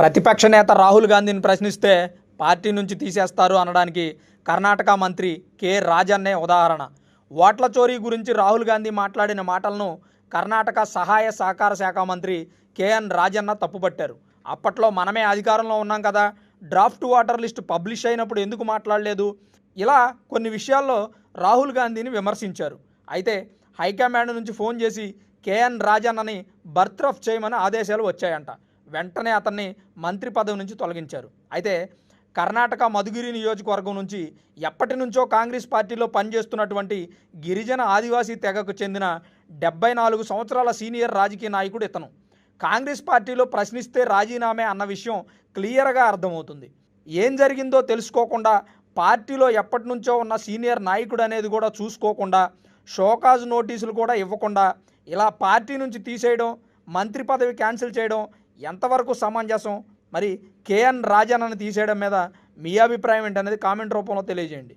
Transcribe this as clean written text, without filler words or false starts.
ప్రతిపక్ష నేత రాహుల్ గాంధీని ప్రశ్నిస్తే పార్టీ నుంచి తీసేస్తారు అనడానికి కర్ణాటక మంత్రి కె రాజన్నే ఉదాహరణ. ఓట్ల చోరీ గురించి రాహుల్ గాంధీ మాట్లాడిన మాటలను కర్ణాటక సహాయ సహకార శాఖ మంత్రి కెఎన్ రాజన్న తప్పుపట్టారు. అప్పట్లో మనమే అధికారంలో ఉన్నాం కదా, డ్రాఫ్ట్ ఓటర్ లిస్టు పబ్లిష్ అయినప్పుడు ఎందుకు మాట్లాడలేదు, ఇలా కొన్ని విషయాల్లో రాహుల్ గాంధీని విమర్శించారు. అయితే హైకమాండ్ నుంచి ఫోన్ చేసి కెఎన్ రాజన్నని బర్త్రఫ్ చేయమని ఆదేశాలు వచ్చాయంట. వెంటనే అతన్ని మంత్రి పదవి నుంచి తొలగించారు. అయితే కర్ణాటక మధుగిరి నియోజకవర్గం నుంచి ఎప్పటి నుంచో కాంగ్రెస్ పార్టీలో పనిచేస్తున్నటువంటి గిరిజన ఆదివాసీ తెగకు చెందిన 74 సంవత్సరాల సీనియర్ రాజకీయ నాయకుడు ఇతను. కాంగ్రెస్ పార్టీలో ప్రశ్నిస్తే రాజీనామే అన్న విషయం క్లియర్గా అర్థమవుతుంది. ఏం జరిగిందో తెలుసుకోకుండా, పార్టీలో ఎప్పటి నుంచో ఉన్న సీనియర్ నాయకుడు అనేది కూడా చూసుకోకుండా, షోకాజ్ నోటీసులు కూడా ఇవ్వకుండా ఇలా పార్టీ నుంచి తీసేయడం, మంత్రి పదవి క్యాన్సిల్ చేయడం ఎంతవరకు సమంజసం? మరి కెఎన్ రాజన్నను తీసేయడం మీద మీ అభిప్రాయం ఏంటనేది కామెంట్ రూపంలో తెలియజేయండి.